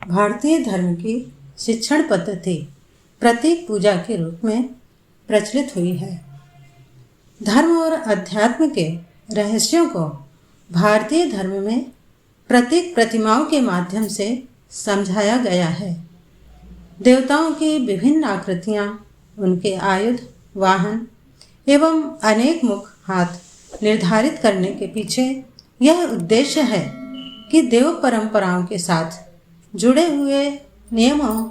भारतीय धर्म की शिक्षण पद्धति प्रतीक पूजा के रूप में प्रचलित हुई है। धर्म और अध्यात्म के रहस्यों को भारतीय धर्म में प्रतीक प्रतिमाओं के माध्यम से समझाया गया है। देवताओं की विभिन्न आकृतियाँ, उनके आयुध, वाहन एवं अनेक मुख हाथ निर्धारित करने के पीछे यह उद्देश्य है कि देव परंपराओं के साथ जुड़े हुए नियमों,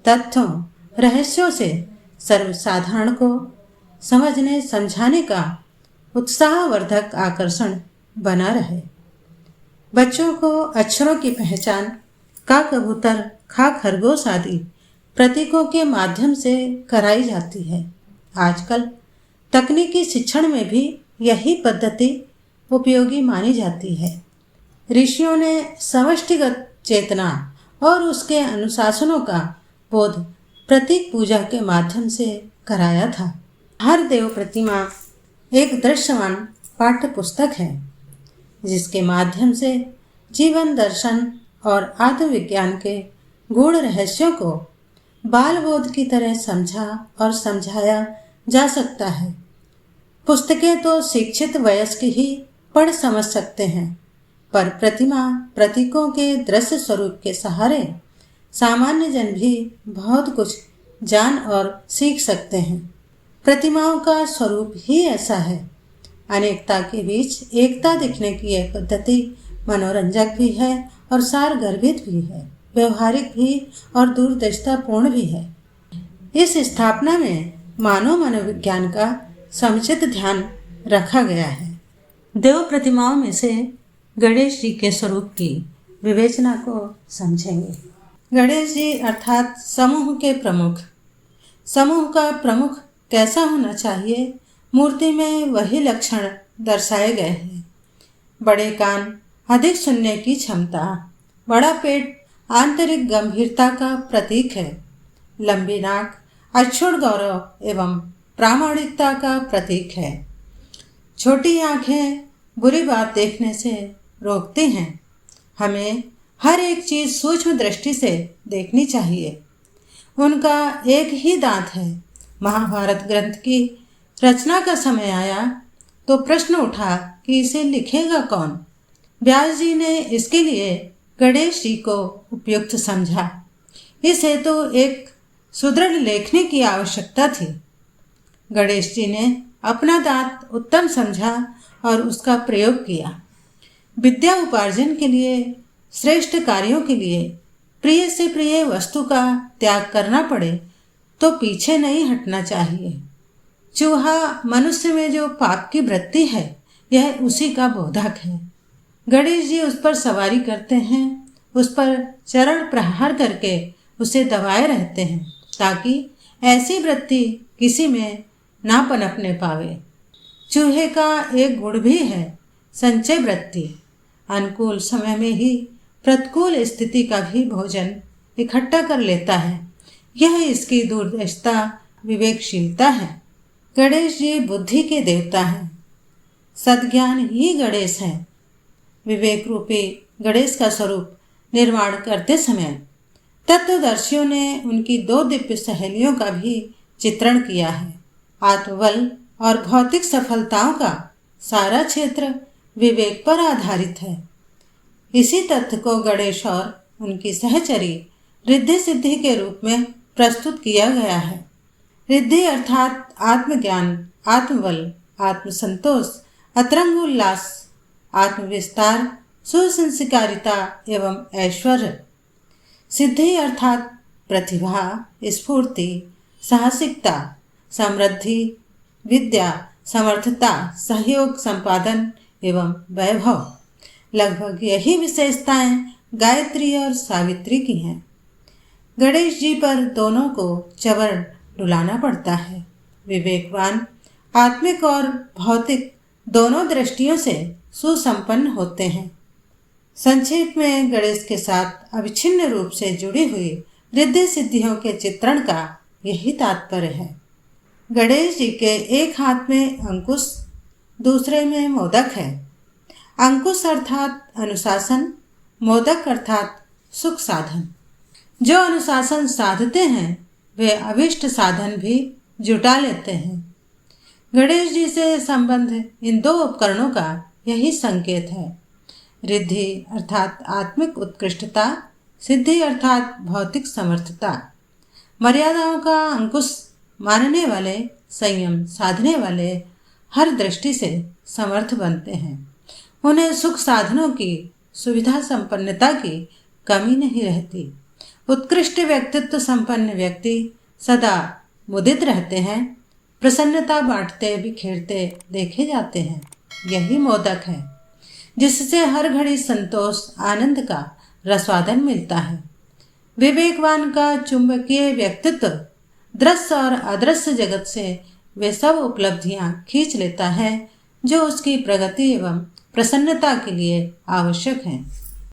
तथ्यों, रहस्यों से सर्वसाधारण को समझने समझाने का उत्साहवर्धक आकर्षण बना रहे। बच्चों को अक्षरों की पहचान का कबूतर, खा खरगोश आदि प्रतीकों के माध्यम से कराई जाती है। आजकल तकनीकी शिक्षण में भी यही पद्धति उपयोगी मानी जाती है। ऋषियों ने समष्टिगत चेतना और उसके अनुशासनों का बोध प्रतीक पूजा के माध्यम से कराया था। हर देव प्रतिमा एक दृश्यमान पाठ्य पुस्तक है, जिसके माध्यम से जीवन दर्शन और आत्मविज्ञान के गूढ़ रहस्यों को बाल बोध की तरह समझा और समझाया जा सकता है। पुस्तकें तो शिक्षित वयस्क ही पढ़ समझ सकते हैं, पर प्रतिमा प्रतीकों के दृश्य स्वरूप के सहारे सामान्य जन भी बहुत कुछ जान और सीख सकते हैं। प्रतिमाओं का स्वरूप ही ऐसा है। अनेकता के बीच एकता दिखने की यह पद्धति मनोरंजक भी है और सारगर्भित भी है, व्यवहारिक भी और दूरदर्शितापूर्ण भी है। इस स्थापना में मानव मनोविज्ञान का समुचित ध्यान रखा गया है। देव प्रतिमाओं में से गणेश जी के स्वरूप की विवेचना को समझेंगे। गणेश जी अर्थात समूह के प्रमुख। समूह का प्रमुख कैसा होना चाहिए, मूर्ति में वही लक्षण दर्शाए गए हैं। बड़े कान, अधिक सुनने की क्षमता, बड़ा पेट आंतरिक गंभीरता का प्रतीक है। लंबी नाक अक्षुण गौरव एवं प्रामाणिकता का प्रतीक है। छोटी आंखें बुरी बात देखने से रोकती हैं। हमें हर एक चीज़ सूक्ष्म दृष्टि से देखनी चाहिए। उनका एक ही दांत है। महाभारत ग्रंथ की रचना का समय आया तो प्रश्न उठा कि इसे लिखेगा कौन। व्यास जी ने इसके लिए गणेश जी को उपयुक्त समझा। इस हेतु एक सुदृढ़ लेखनी की आवश्यकता थी। गणेश जी ने अपना दांत उत्तम समझा और उसका प्रयोग किया। विद्या उपार्जन के लिए, श्रेष्ठ कार्यों के लिए प्रिय से प्रिय वस्तु का त्याग करना पड़े तो पीछे नहीं हटना चाहिए। चूहा मनुष्य में जो पाप की वृत्ति है, यह उसी का बोधक है। गणेश जी उस पर सवारी करते हैं, उस पर चरण प्रहार करके उसे दबाए रहते हैं, ताकि ऐसी वृत्ति किसी में ना पनपने पावे। चूहे का एक गुण भी है, संचय वृत्ति। अनुकूल समय में ही प्रतिकूल स्थिति का भी भोजन इकट्ठा कर लेता है। यह इसकी दूरदर्शिता, विवेकशीलता है। गणेश जी बुद्धि के देवता हैं। सद्ज्ञान ही गणेश है। विवेक रूपी गणेश का स्वरूप निर्माण करते समय तत्वदर्शियों ने उनकी दो दिव्य सहेलियों का भी चित्रण किया है। आत्मबल और भौतिक सफलताओं का सारा क्षेत्र विवेक पर आधारित है। इसी तथ्य को गणेश और उनकी सहचरी रिद्धि सिद्धि के रूप में प्रस्तुत किया गया है। रिद्धि अर्थात आत्मज्ञान, आत्मबल, आत्मसंतोष, अतरंग उल्लास, आत्मविस्तार, सुसंस्कारिता एवं ऐश्वर्य। सिद्धि अर्थात प्रतिभा, स्फूर्ति, साहसिकता, समृद्धि, विद्या, समर्थता, सहयोग, संपादन एवं वैभव। लगभग यही विशेषताएं गायत्री और सावित्री की हैं। गणेश जी पर दोनों को चवर डुलाना पड़ता है। विवेकवान आत्मिक और भौतिक दोनों दृष्टियों से सुसंपन्न होते हैं। संक्षेप में गणेश के साथ अविच्छिन्न रूप से जुड़ी हुई रिद्धि सिद्धियों के चित्रण का यही तात्पर्य है। गणेश जी के एक हाथ में अंकुश, दूसरे में मोदक है। अंकुश अर्थात अनुशासन, मोदक अर्थात सुख साधन। जो अनुशासन साधते हैं वे अभिष्ट साधन भी जुटा लेते हैं। गणेश जी से संबंध इन दो उपकरणों का यही संकेत है। रिद्धि अर्थात आत्मिक उत्कृष्टता, सिद्धि अर्थात भौतिक समर्थता। मर्यादाओं का अंकुश मानने वाले, संयम साधने वाले हर दृष्टि से समर्थ बनते हैं। उन्हें सुख साधनों की, सुविधा संपन्नता की कमी नहीं रहती। उत्कृष्ट व्यक्तित्व संपन्न व्यक्ति सदा मुदित रहते हैं, प्रसन्नता बांटते बिखेरते देखे जाते हैं। यही मोदक है जिससे हर घड़ी संतोष आनंद का रसवादन मिलता है। विवेकवान का चुंबकीय व्यक्तित्व दृश्य और अदृश्य जगत से वे सब उपलब्धियां खींच लेता है जो उसकी प्रगति एवं प्रसन्नता के लिए आवश्यक हैं।